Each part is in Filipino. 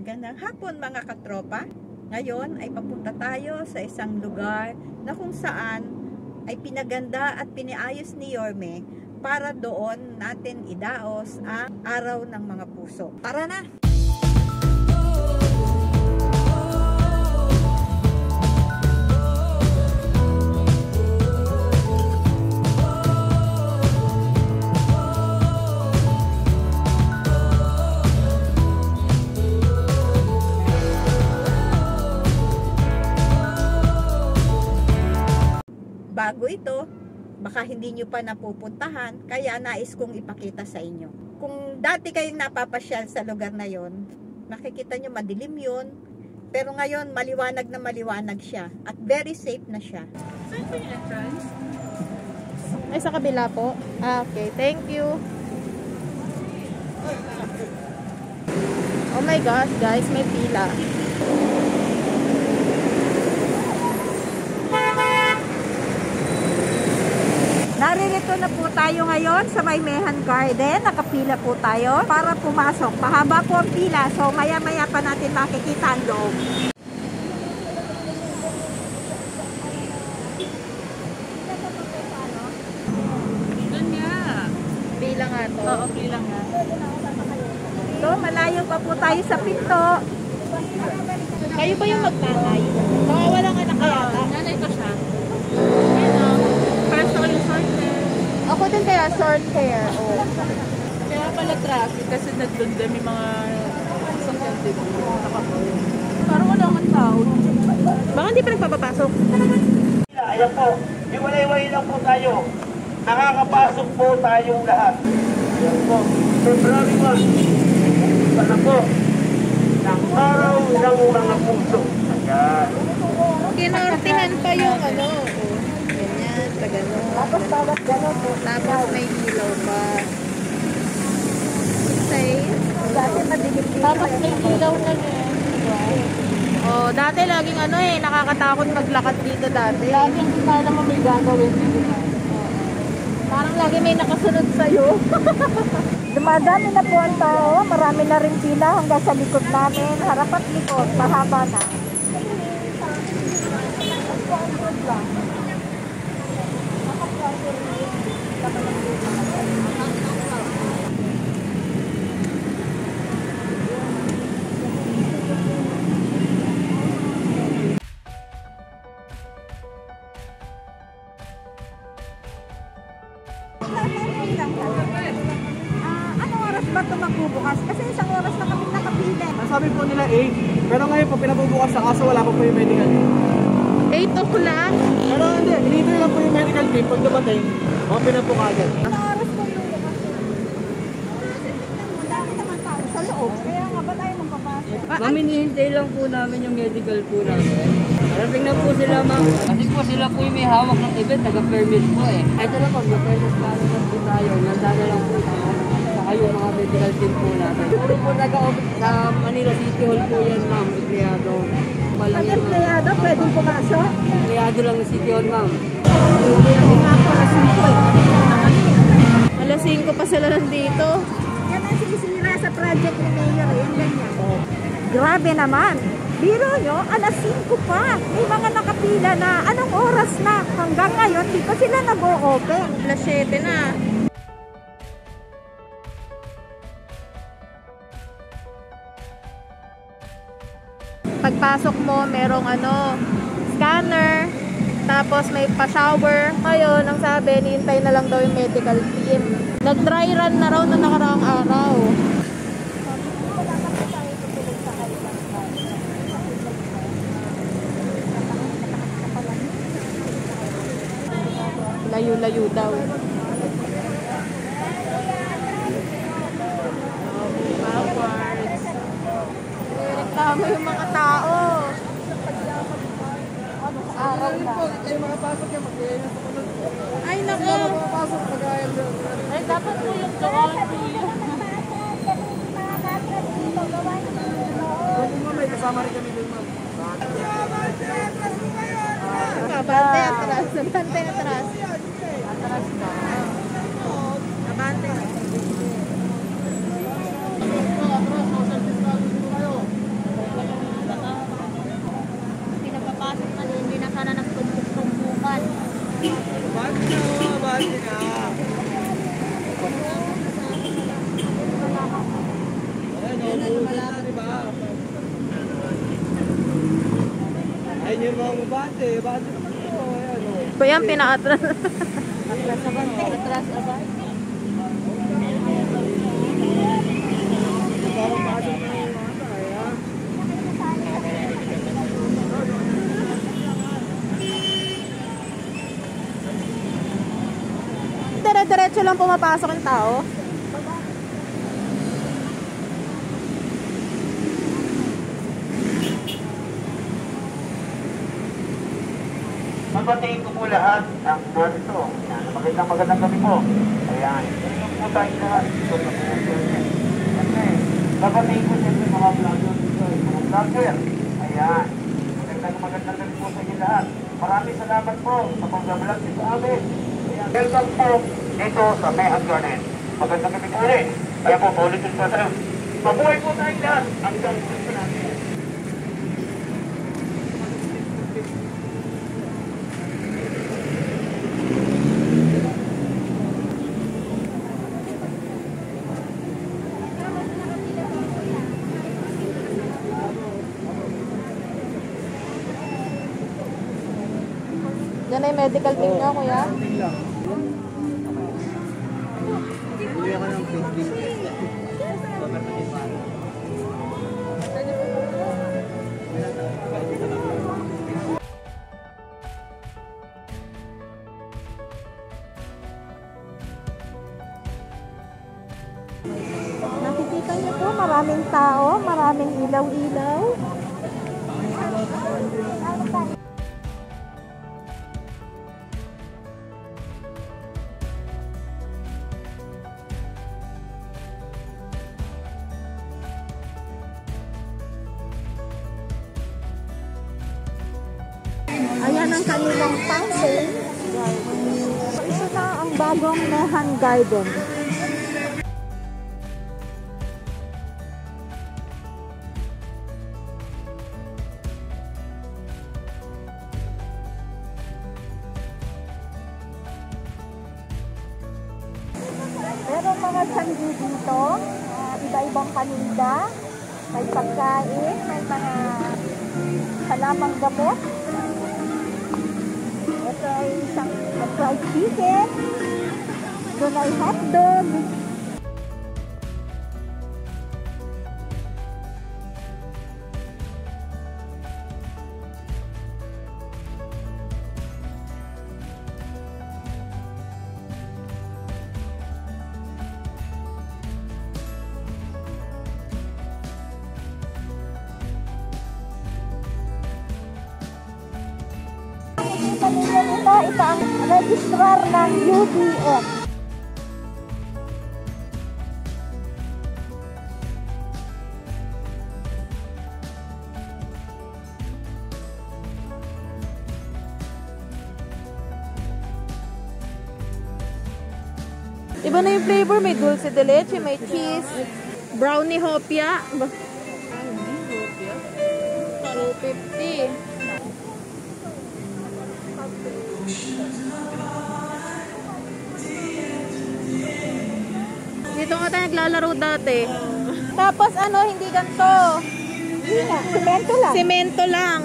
Magandang hapon mga katropa. Ngayon ay papunta tayo sa isang lugar na kung saan ay pinaganda at piniayos ni Yorme para doon natin idaos ang araw ng mga puso. Tara na! Bago ito, baka hindi nyo pa napupuntahan, kaya nais kong ipakita sa inyo. Kung dati kayong napapasyal sa lugar na yon, makikita nyo madilim yun, pero ngayon maliwanag na maliwanag siya at very safe na siya. Saan po yung entrance? Ay, sa kabila po. Okay, thank you. Oh my gosh, guys, may pila. Naririto na po tayo ngayon sa Maymehan Garden. Nakapila po tayo para pumasok. Pahaba po ang pila, so maya-maya pa natin makikita ang loob. Doon nga. Pila nga to. Oo, pila nga. So, malayo pa po tayo sa pinto. Kayo ba yung magtatay? Baka walang anak kaya ata. Nanay ko siya. Yan o. Parang sa yung short hair. Ako din kaya short hair. Oh. Kaya pala traffic kasi nagdunda may mga sasakyan dito. Parang wala kang tao. Baka hindi pa nagpapapasok. Ayan po, hiwalay-walay lang po tayo. Nakakapasok po tayong lahat. Ayan po, February 1. Sana po, ng araw ng mga puso. Ayan. Kinortihan pa yung ano. Oh. Ganyan, sa gano'n. Tapos may ilaw pa. Tapos may ilaw na niya. Oh, dati laging ano eh, nakakatakot maglakad dito dati. Laging kita naman may gagawin dito. Parang lagi may nakasunod sa'yo. Dumadami na po ang tao. Marami na rin pila hanggang sa likod namin. Harap at likod, mahaba na. Anong oras ba ito magbubukas? Kasi isang oras na kami nakapili. Sabi po nila 8, pero ngayon po pinabubukas sa kaso wala pa po yung medical team. 8 o'clock. Pero hindi, hinihintay lang po yung medical team pag dumating, open na po kagad. Anong oras po bubukas? Madami naman tao sa loob. Kaya nga ba tayo magpapasok? Ma'am, hinihintay lang po namin yung medical po namin. Parating na po sila, ma'am. Kasi po sila po yung may hawak ng event, nag-permit po eh. Ito lang po, mag-permit plano lang po tayo. Nandana lang po tayo. Saka yung mga medical team po natin. Puro po nag-office sa Manila City Hall po yan, ma'am. Empleyado. Pag empleyado, pwedeng pumasok? Empleyado lang ng City Hall, ma'am. Hindi nga po, alas 5 eh. Alas 5 pa sila nandito. Yan ang sinisira sa project ni Mayor. Yan ganyan. Grabe naman. Biro nyo, alas 5 pa. May mga nakapila na. Anong oras na? Hanggang ngayon, di pa sila nag-o-open. Alas 7 na. Pagpasok mo, merong ano, scanner, tapos may pa-shower. Ngayon, ang sabi, nihintay na lang daw yung medical team. Nag-dry run na raw na nakaraang araw. Layo-layo daw. Reklamo yung mga tao. Araw na. Ay, makapasok yan, mag-iayos na po. Ay, naku. Makapasok, mag-iayos na. Ay, dapat po yung doon. May kasama rin kami doon, ma'am. Abante, atras. Abante, atras. Atras ka. Abante. mga mabate. Bate naman po. Ayan o. Pa yan, pinaka-atras. Atras abay. Parang bate na yung mga kaya. Dire-diretso lang pumapasok yung tao. Mabatiin ko po lahat ang narito. Yan, magandang gabi po. Ayan. Ito po tayo lahat. Ito na po po. Okay. Mabatiin ko siyempre mga vlogger dito. Mga vlogger. Ayan. Magandang gabi po sa inyo lahat. Maraming salamat po sa pag-vlog dito sa amin. Ayan. Welcome po dito sa Mayhan Garden. Magandang gabi po ulit. Ayan po, ulitin po tayo. Mabuhay po tayo lahat. Ang gagawin po natin. Yan ay medical team na, kuya. Tingnan lang. Bili ako ng printing. Nakikita niyo po, maraming tao, maraming ilaw-ilaw. Ayan ang kanilang fountain. Ito na ang bagong Mayhan Garden. Meron mga sanggi dito, iba-ibang paninda, may pagkain, may mga halamang gamot. Ito ay isang fried chicken, doon ay hotdog. Ito ang registrar ng UDF. Iba na yung flavor, may dulce de leche, may cheese, brownie hopia. 250. Dito nga tayo naglalaro dati. Tapos ano, hindi ganito. Semento lang. Semento lang.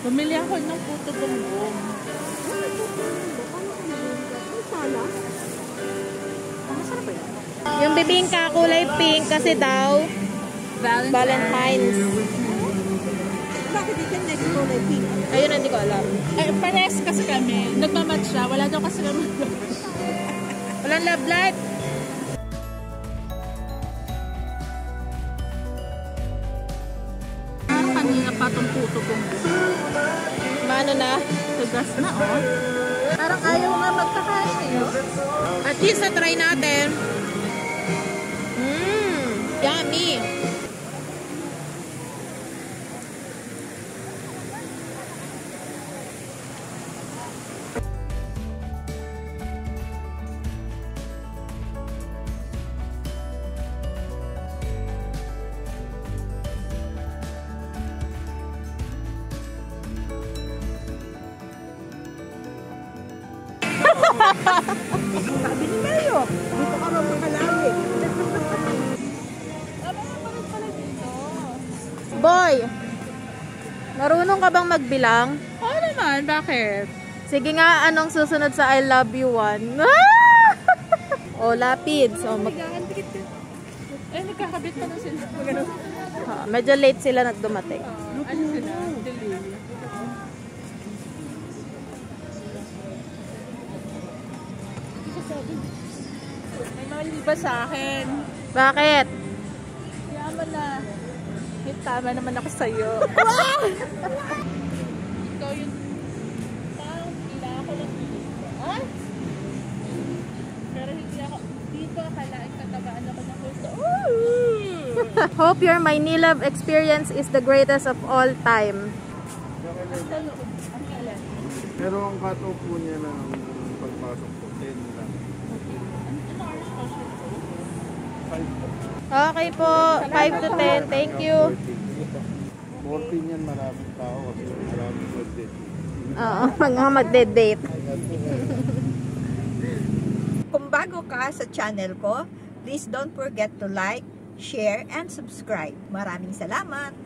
Bumili ako ng puto bongbong. Yung bibingka kulay pink kasi daw Valentine's. Bakit di ka next kulay pink? Ayun, hindi ko alam. Eh, pares kasi kami. Nagmamatch siya. Wala daw kasi kami. Walang love light. Parang kanina pa itong puto bongbong. Mano na? Tugas na, oh. Parang ayaw nga magkakain eh. Oh. At least na-try natin. Yummy. Sabi ni Mayo, dito ka raw makalawin. Boy, marunong ka bang magbilang? Oo naman, bakit? Sige nga, anong susunod sa I love you one? O, lapids. O, Eh, nagkakabit pa na sila. medyo late sila nagdumating. Ano sila? Delay. May mali ba sa akin? Bakit? Yaman na. Eh, tama naman ako sa'yo. Ikaw yung parang ila ako lang dito. Ah? Pero hindi ako dito. Akalain katabaan ako ng gusto. Hope your Maynilove experience is the greatest of all time. Pero ang cut-off po niya ng pagpasok po, 10 lang. 5 po. Okay po, 5 to 10. Thank you. 14 yan, maraming tao kasi maraming birthday. Oo, mga magde-date. Kung bago ka sa channel ko, please don't forget to like, share, and subscribe. Maraming salamat!